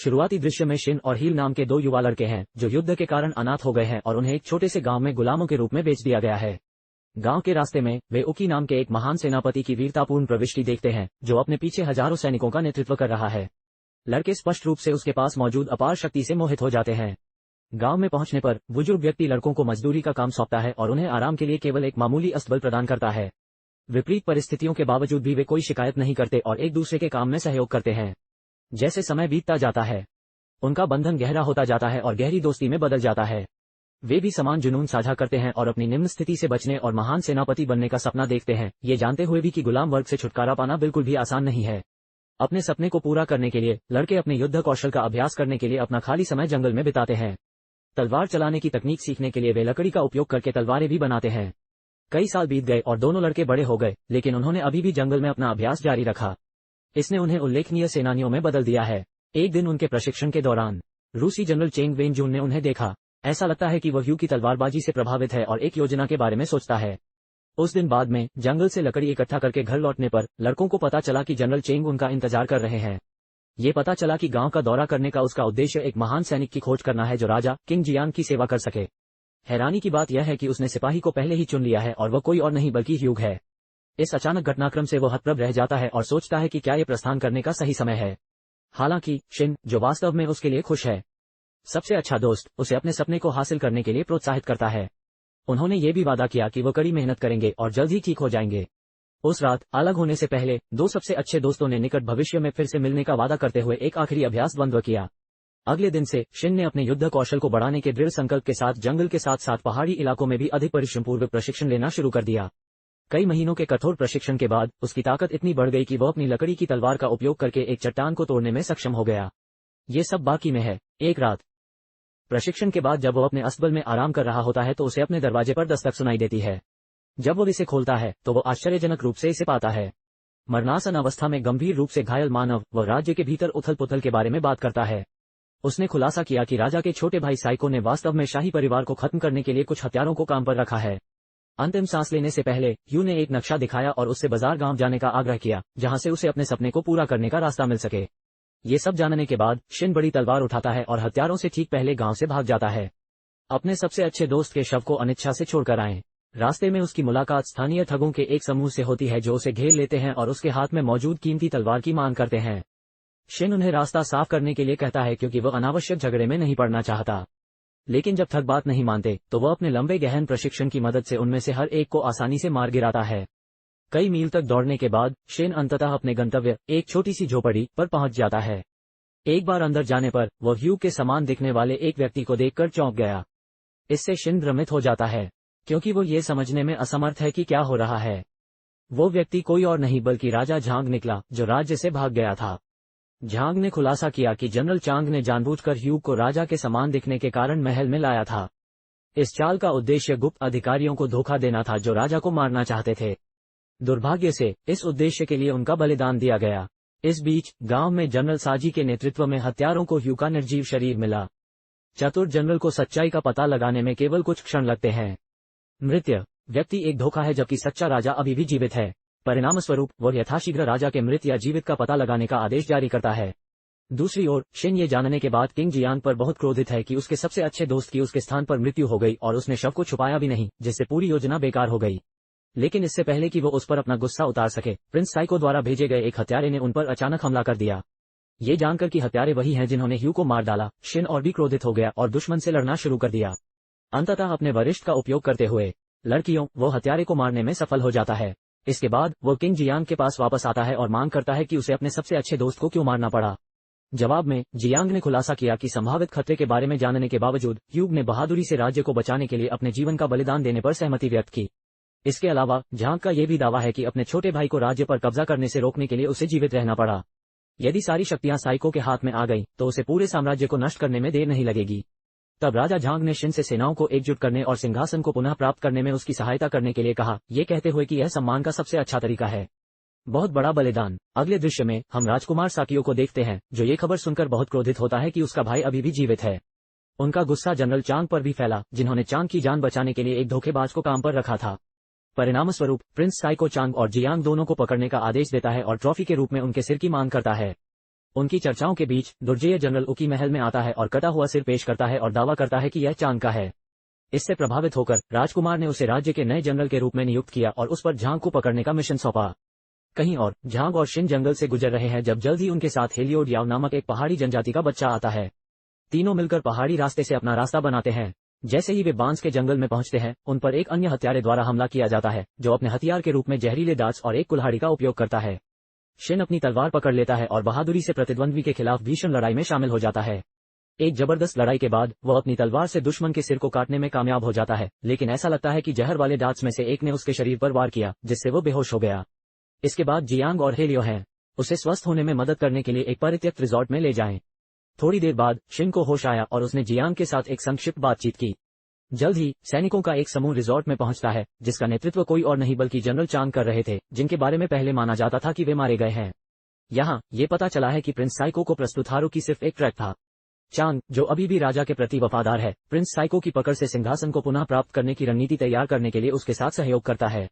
शुरुआती दृश्य में शिन और हील नाम के दो युवा लड़के हैं जो युद्ध के कारण अनाथ हो गए हैं और उन्हें एक छोटे से गांव में गुलामों के रूप में बेच दिया गया है। गांव के रास्ते में वे उकी नाम के एक महान सेनापति की वीरतापूर्ण प्रविष्टि देखते हैं जो अपने पीछे हजारों सैनिकों का नेतृत्व कर रहा है। लड़के स्पष्ट रूप से उसके पास मौजूद अपार शक्ति से मोहित हो जाते हैं। गांव में पहुंचने पर बुजुर्ग व्यक्ति लड़कों को मजदूरी का काम सौंपता है और उन्हें आराम के लिए केवल एक मामूली अस्तबल प्रदान करता है। विपरीत परिस्थितियों के बावजूद भी वे कोई शिकायत नहीं करते और एक दूसरे के काम में सहयोग करते हैं। जैसे समय बीतता जाता है उनका बंधन गहरा होता जाता है और गहरी दोस्ती में बदल जाता है। वे भी समान जुनून साझा करते हैं और अपनी निम्न स्थिति से बचने और महान सेनापति बनने का सपना देखते हैं, ये जानते हुए भी कि गुलाम वर्ग से छुटकारा पाना बिल्कुल भी आसान नहीं है। अपने सपने को पूरा करने के लिए लड़के अपने युद्ध कौशल का अभ्यास करने के लिए अपना खाली समय जंगल में बिताते हैं। तलवार चलाने की तकनीक सीखने के लिए वे लकड़ी का उपयोग करके तलवारें भी बनाते हैं। कई साल बीत गए और दोनों लड़के बड़े हो गए, लेकिन उन्होंने अभी भी जंगल में अपना अभ्यास जारी रखा। इसने उन्हें उल्लेखनीय सेनानियों में बदल दिया है। एक दिन उनके प्रशिक्षण के दौरान रूसी जनरल चेंग वेन जून ने उन्हें देखा। ऐसा लगता है कि वह ह्यू की तलवारबाजी से प्रभावित है और एक योजना के बारे में सोचता है। उस दिन बाद में जंगल से लकड़ी इकट्ठा करके घर लौटने पर लड़कों को पता चला कि जनरल चेंग उनका इंतजार कर रहे हैं। ये पता चला कि गांव का दौरा करने का उसका उद्देश्य एक महान सैनिक की खोज करना है जो राजा किंग जियांग की सेवा कर सके। हैरानी की बात यह है कि उसने सिपाही को पहले ही चुन लिया है और वह कोई और नहीं बल्कि ह्यूग है। इस अचानक घटनाक्रम से वह हतप्रभ रह जाता है और सोचता है कि क्या ये प्रस्थान करने का सही समय है। हालांकि शिन, जो वास्तव में उसके लिए खुश है, सबसे अच्छा दोस्त, उसे अपने सपने को हासिल करने के लिए प्रोत्साहित करता है। उन्होंने ये भी वादा किया कि वो कड़ी मेहनत करेंगे और जल्द ही ठीक हो जाएंगे। उस रात अलग होने से पहले दो सबसे अच्छे दोस्तों ने निकट भविष्य में फिर से मिलने का वादा करते हुए एक आखिरी अभ्यास द्वंद्व किया। अगले दिन से शिन ने अपने युद्ध कौशल को बढ़ाने के दृढ़ संकल्प के साथ जंगल के साथ साथ पहाड़ी इलाकों में भी अधिक परिश्रमपूर्वक प्रशिक्षण लेना शुरू कर दिया। कई महीनों के कठोर प्रशिक्षण के बाद उसकी ताकत इतनी बढ़ गई कि वह अपनी लकड़ी की तलवार का उपयोग करके एक चट्टान को तोड़ने में सक्षम हो गया। ये सब बाकी में है। एक रात प्रशिक्षण के बाद जब वो अपने अस्तबल में आराम कर रहा होता है तो उसे अपने दरवाजे पर दस्तक सुनाई देती है। जब वो इसे खोलता है तो वो आश्चर्यजनक रूप से इसे पाता है। मरणासन अवस्था में गंभीर रूप से घायल मानव व राज्य के भीतर उथल पुथल के बारे में बात करता है। उसने खुलासा किया कि राजा के छोटे भाई साइको ने वास्तव में शाही परिवार को खत्म करने के लिए कुछ हथियारों को काम पर रखा है। अंतिम सांस लेने से पहले ह्यू ने एक नक्शा दिखाया और उससे बाजार गांव जाने का आग्रह किया, जहां से उसे अपने सपने को पूरा करने का रास्ता मिल सके। ये सब जानने के बाद शिन बड़ी तलवार उठाता है और हथियारों से ठीक पहले गांव से भाग जाता है। अपने सबसे अच्छे दोस्त के शव को अनिच्छा से छोड़कर आए। रास्ते में उसकी मुलाकात स्थानीय ठगों के एक समूह से होती है जो उसे घेर लेते हैं और उसके हाथ में मौजूद कीमती तलवार की मांग करते हैं। शिन उन्हें रास्ता साफ करने के लिए कहता है क्योंकि वह अनावश्यक झगड़े में नहीं पड़ना चाहता। लेकिन जब ठग बात नहीं मानते तो वह अपने लंबे गहन प्रशिक्षण की मदद से उनमें से हर एक को आसानी से मार गिराता है। कई मील तक दौड़ने के बाद शिन अंततः अपने गंतव्य, एक छोटी सी झोपड़ी, पर पहुंच जाता है। एक बार अंदर जाने पर वह ह्यू के समान दिखने वाले एक व्यक्ति को देखकर चौंक गया। इससे शिन भ्रमित हो जाता है क्योंकि वो ये समझने में असमर्थ है कि क्या हो रहा है। वो व्यक्ति कोई और नहीं बल्कि राजा झांग निकला जो राज्य से भाग गया था। झांग ने खुलासा किया कि जनरल चांग ने जानबूझकर ह्यू को राजा के समान दिखने के कारण महल में लाया था। इस चाल का उद्देश्य गुप्त अधिकारियों को धोखा देना था जो राजा को मारना चाहते थे। दुर्भाग्य से इस उद्देश्य के लिए उनका बलिदान दिया गया। इस बीच गांव में जनरल साजी के नेतृत्व में हत्यारों को ह्यू का निर्जीव शरीर मिला। चतुर जनरल को सच्चाई का पता लगाने में केवल कुछ क्षण लगते हैं। मृत्यु व्यक्ति एक धोखा है जबकि सच्चा राजा अभी भी जीवित है। परिणामस्वरूप वह यथाशीघ्र राजा के मृत या जीवित का पता लगाने का आदेश जारी करता है। दूसरी ओर शिन ये जानने के बाद किंग जियांग पर बहुत क्रोधित है कि उसके सबसे अच्छे दोस्त की उसके स्थान पर मृत्यु हो गई और उसने शव को छुपाया भी नहीं, जिससे पूरी योजना बेकार हो गई। लेकिन इससे पहले कि वो उस पर अपना गुस्सा उतार सके, प्रिंस साइको द्वारा भेजे गए एक हत्यारे ने उन पर अचानक हमला कर दिया। ये जानकर कि हत्यारे वही हैं जिन्होंने ह्यू को मार डाला, शिन और भी क्रोधित हो गया और दुश्मन से लड़ना शुरू कर दिया। अंततः अपने वरिष्ठ का उपयोग करते हुए लड़कियों वो हत्यारे को मारने में सफल हो जाता है। इसके बाद वो किंग जियांग के पास वापस आता है और मांग करता है कि उसे अपने सबसे अच्छे दोस्त को क्यों मारना पड़ा। जवाब में जियांग ने खुलासा किया कि संभावित खतरे के बारे में जानने के बावजूद ह्यूग ने बहादुरी से राज्य को बचाने के लिए अपने जीवन का बलिदान देने पर सहमति व्यक्त की। इसके अलावा झांग का यह भी दावा है कि अपने छोटे भाई को राज्य पर कब्जा करने से रोकने के लिए उसे जीवित रहना पड़ा। यदि सारी शक्तियां साइको के हाथ में आ गई तो उसे पूरे साम्राज्य को नष्ट करने में देर नहीं लगेगी। तब राजा झांग ने शिन से सेनाओं को एकजुट करने और सिंहासन को पुनः प्राप्त करने में उसकी सहायता करने के लिए कहा, ये कहते हुए कि यह सम्मान का सबसे अच्छा तरीका है। बहुत बड़ा बलिदान। अगले दृश्य में हम राजकुमार साकियो को देखते हैं जो ये खबर सुनकर बहुत क्रोधित होता है कि उसका भाई अभी भी जीवित है। उनका गुस्सा जनरल चांग पर भी फैला जिन्होंने चांग की जान बचाने के लिए एक धोखेबाज को काम पर रखा था। परिणामस्वरूप प्रिंस साइको चांग और जियांग दोनों को पकड़ने का आदेश देता है और ट्रॉफी के रूप में उनके सिर की मांग करता है। उनकी चर्चाओं के बीच दुर्जय जनरल उकी महल में आता है और कटा हुआ सिर पेश करता है और दावा करता है कि यह चांद का है। इससे प्रभावित होकर राजकुमार ने उसे राज्य के नए जनरल के रूप में नियुक्त किया और उस पर झांग को पकड़ने का मिशन सौंपा। कहीं और झांग और शिन जंगल से गुजर रहे हैं जब जल्द ही उनके साथ हेलियोड याव नामक एक पहाड़ी जनजाति का बच्चा आता है। तीनों मिलकर पहाड़ी रास्ते से अपना रास्ता बनाते हैं। जैसे ही वे बांस के जंगल में पहुंचते हैं, उन पर एक अन्य हत्यारे द्वारा हमला किया जाता है, जो अपने हथियार के रूप में जहरीले दांत और एक कुल्हाड़ी का उपयोग करता है। शिन अपनी तलवार पकड़ लेता है और बहादुरी से प्रतिद्वंद्वी के खिलाफ भीषण लड़ाई में शामिल हो जाता है। एक जबरदस्त लड़ाई के बाद वह अपनी तलवार से दुश्मन के सिर को काटने में कामयाब हो जाता है, लेकिन ऐसा लगता है कि जहर वाले दांत में से एक ने उसके शरीर पर वार किया, जिससे वो बेहोश हो गया। इसके बाद जियांग और हेलियो हैं उसे स्वस्थ होने में मदद करने के लिए एक परित्यक्त रिजॉर्ट में ले जाएं। थोड़ी देर बाद शिन को होश आया और उसने जियांग के साथ एक संक्षिप्त बातचीत की। जल्द ही सैनिकों का एक समूह रिजॉर्ट में पहुंचता है, जिसका नेतृत्व कोई और नहीं बल्कि जनरल चांग कर रहे थे, जिनके बारे में पहले माना जाता था कि वे मारे गए हैं। यहाँ ये पता चला है कि प्रिंस साइको को प्रस्तुत हारुकी सिर्फ एक ट्रैक था। चांग, जो अभी भी राजा के प्रति वफादार है, प्रिंस साइको की पकड़ से सिंहासन को पुनः प्राप्त करने की रणनीति तैयार करने के लिए उसके साथ सहयोग करता है।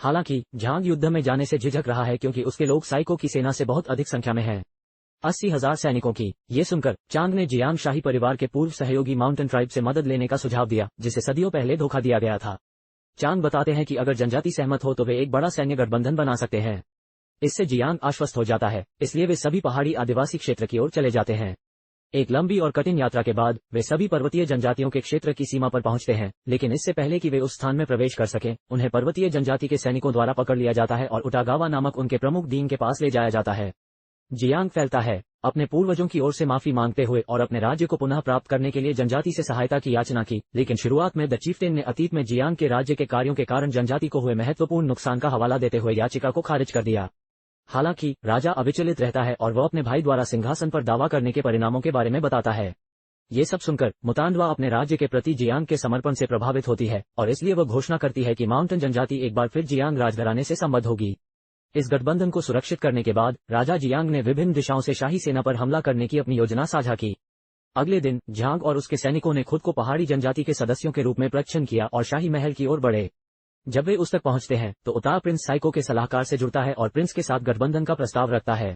हालांकि झांग युद्ध में जाने से झिझक रहा है क्योंकि उसके लोग साइको की सेना से बहुत अधिक संख्या में हैं, 80,000 सैनिकों की। ये सुनकर चांग ने जियांग शाही परिवार के पूर्व सहयोगी माउंटेन ट्राइब से मदद लेने का सुझाव दिया, जिसे सदियों पहले धोखा दिया गया था। चांग बताते हैं कि अगर जनजाति सहमत हो तो वे एक बड़ा सैन्य गठबंधन बना सकते हैं। इससे जियांग आश्वस्त हो जाता है, इसलिए वे सभी पहाड़ी आदिवासी क्षेत्र की ओर चले जाते हैं। एक लंबी और कठिन यात्रा के बाद वे सभी पर्वतीय जनजातियों के क्षेत्र की सीमा पर पहुंचते हैं, लेकिन इससे पहले कि वे उस स्थान में प्रवेश कर सकें, उन्हें पर्वतीय जनजाति के सैनिकों द्वारा पकड़ लिया जाता है और उटागावा नामक उनके प्रमुख दीन के पास ले जाया जाता है। जियांग फैलता है, अपने पूर्वजों की ओर से माफी मांगते हुए और अपने राज्य को पुनः प्राप्त करने के लिए जनजाति से सहायता की याचना की, लेकिन शुरुआत में द चीफ्टेन ने अतीत में जियांग के राज्य के कार्यों के कारण जनजाति को हुए महत्वपूर्ण नुकसान का हवाला देते हुए याचिका को खारिज कर दिया। हालांकि राजा अविचलित रहता है और वह अपने भाई द्वारा सिंहासन पर दावा करने के परिणामों के बारे में बताता है। ये सब सुनकर मुतांडवा अपने राज्य के प्रति जियांग के समर्पण से प्रभावित होती है और इसलिए वह घोषणा करती है कि माउंटेन जनजाति एक बार फिर जियांग राजघराने से संबद्ध होगी। इस गठबंधन को सुरक्षित करने के बाद राजा जियांग ने विभिन्न दिशाओं से शाही सेना पर हमला करने की अपनी योजना साझा की। अगले दिन झांग और उसके सैनिकों ने खुद को पहाड़ी जनजाति के सदस्यों के रूप में प्रच्छन्न किया और शाही महल की ओर बढ़े। जब वे उस तक पहुंचते हैं तो उतार प्रिंस साइको के सलाहकार से जुड़ता है और प्रिंस के साथ गठबंधन का प्रस्ताव रखता है।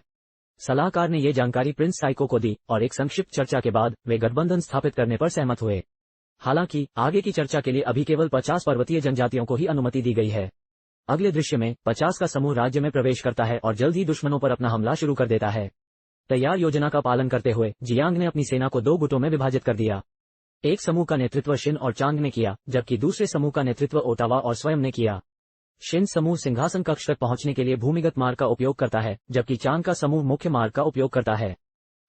सलाहकार ने यह जानकारी प्रिंस साइको को दी और एक संक्षिप्त चर्चा के बाद वे गठबंधन स्थापित करने पर सहमत हुए। हालांकि आगे की चर्चा के लिए अभी केवल 50 पर्वतीय जनजातियों को ही अनुमति दी गई है। अगले दृश्य में 50 का समूह राज्य में प्रवेश करता है और जल्द ही दुश्मनों पर अपना हमला शुरू कर देता है। तैयार योजना का पालन करते हुए जियांग ने अपनी सेना को 2 गुटों में विभाजित कर दिया। एक समूह का नेतृत्व शिन और चांग ने किया, जबकि दूसरे समूह का नेतृत्व ओटावा और स्वयं ने किया। शिन समूह सिंहासन कक्ष तक पहुंचने के लिए भूमिगत मार्ग का उपयोग करता है, जबकि चांग का समूह मुख्य मार्ग का उपयोग करता है।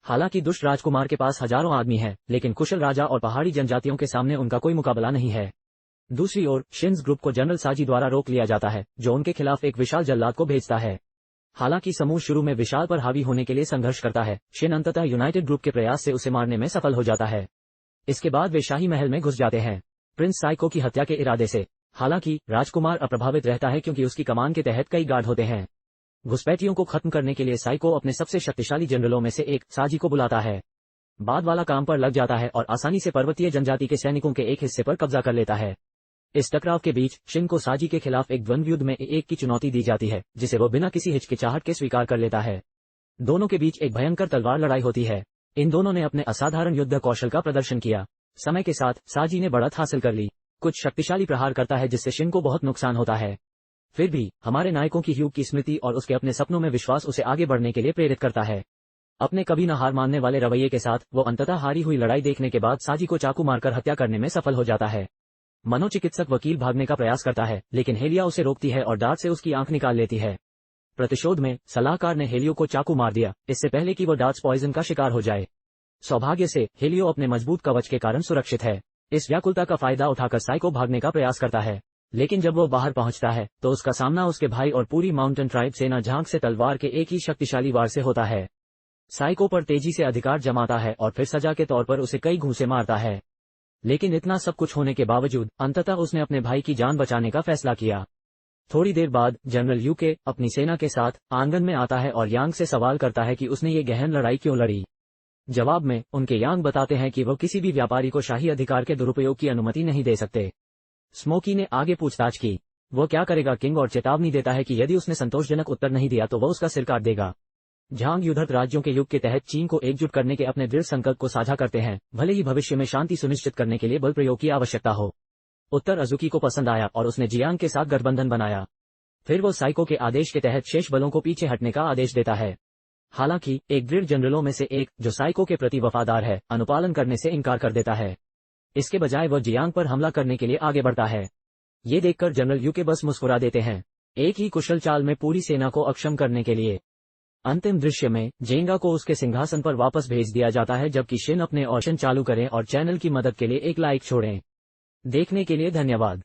हालांकि दुष्ट राजकुमार के पास हजारों आदमी हैं, लेकिन कुशल राजा और पहाड़ी जनजातियों के सामने उनका कोई मुकाबला नहीं है। दूसरी ओर शिन्स ग्रुप को जनरल साजी द्वारा रोक लिया जाता है, जो उनके खिलाफ एक विशाल जल्लाद को भेजता है। हालांकि समूह शुरू में विशाल पर हावी होने के लिए संघर्ष करता है, शिन अंततः यूनाइटेड ग्रुप के प्रयास से उसे मारने में सफल हो जाता है। इसके बाद वे शाही महल में घुस जाते हैं, प्रिंस साइको की हत्या के इरादे से। हालांकि राजकुमार अप्रभावित रहता है क्योंकि उसकी कमान के तहत कई गार्ड होते हैं। घुसपैठियों को खत्म करने के लिए साइको अपने सबसे शक्तिशाली जनरलों में से एक साजी को बुलाता है। बाद वाला काम पर लग जाता है और आसानी से पर्वतीय जनजाति के सैनिकों के एक हिस्से पर कब्जा कर लेता है। इस टकराव के बीच शिन को साजी के खिलाफ एक द्वंद्व युद्ध में एक की चुनौती दी जाती है, जिसे वो बिना किसी हिचकिचाहट के स्वीकार कर लेता है। दोनों के बीच एक भयंकर तलवार लड़ाई होती है। इन दोनों ने अपने असाधारण युद्ध कौशल का प्रदर्शन किया। समय के साथ साजी ने बढ़त हासिल कर ली, कुछ शक्तिशाली प्रहार करता है जिससे शिन को बहुत नुकसान होता है। फिर भी हमारे नायकों की ह्यूग की स्मृति और उसके अपने सपनों में विश्वास उसे आगे बढ़ने के लिए प्रेरित करता है। अपने कभी न हार मानने वाले रवैये के साथ वो अंततः हारी हुई लड़ाई देखने के बाद साजी को चाकू मारकर हत्या करने में सफल हो जाता है। मनोचिकित्सक वकील भागने का प्रयास करता है, लेकिन हेलिया उसे रोकती है और डार्ट से उसकी आंख निकाल लेती है। प्रतिशोध में सलाहकार ने हेलियो को चाकू मार दिया, इससे पहले कि वो डार्ट्स पॉइजन का शिकार हो जाए। सौभाग्य से हेलियो अपने मजबूत कवच के कारण सुरक्षित है। इस व्याकुलता का फायदा उठाकर साइको भागने का प्रयास करता है, लेकिन जब वो बाहर पहुंचता है तो उसका सामना उसके भाई और पूरी माउंटेन ट्राइब सेना झांक से तलवार के एक ही शक्तिशाली वार से होता है। साइको पर तेजी से अधिकार जमाता है और फिर सजा के तौर पर उसे कई घूंसे मारता है। लेकिन इतना सब कुछ होने के बावजूद अंततः उसने अपने भाई की जान बचाने का फैसला किया। थोड़ी देर बाद जनरल यूके अपनी सेना के साथ आंगन में आता है और यांग से सवाल करता है कि उसने ये गहन लड़ाई क्यों लड़ी। जवाब में उनके यांग बताते हैं कि वो किसी भी व्यापारी को शाही अधिकार के दुरुपयोग की अनुमति नहीं दे सकते। स्मोकी ने आगे पूछताछ की, वो क्या करेगा किंग, और चेतावनी देता है कि यदि उसने संतोषजनक उत्तर नहीं दिया तो वह उसका सिर काट देगा। झांग युद्धरत राज्यों के युग के तहत चीन को एकजुट करने के अपने दृढ़ संकल्प को साझा करते हैं, भले ही भविष्य में शांति सुनिश्चित करने के लिए बल प्रयोग की आवश्यकता हो। उत्तर अजुकी को पसंद आया और उसने जियांग के साथ गठबंधन बनाया। फिर वो साइको के आदेश के तहत शेष बलों को पीछे हटने का आदेश देता है। हालांकि एक दृढ़ जनरलों में से एक, जो साइको के प्रति वफादार है, अनुपालन करने से इनकार कर देता है। इसके बजाय वह जियांग पर हमला करने के लिए आगे बढ़ता है। ये देखकर जनरल यू के बस मुस्कुरा देते हैं, एक ही कुशल चाल में पूरी सेना को अक्षम करने के लिए। अंतिम दृश्य में जेंगा को उसके सिंहासन पर वापस भेज दिया जाता है, जबकि शिन अपने ऑप्शन चालू करें और चैनल की मदद के लिए एक लाइक छोड़ें। देखने के लिए धन्यवाद।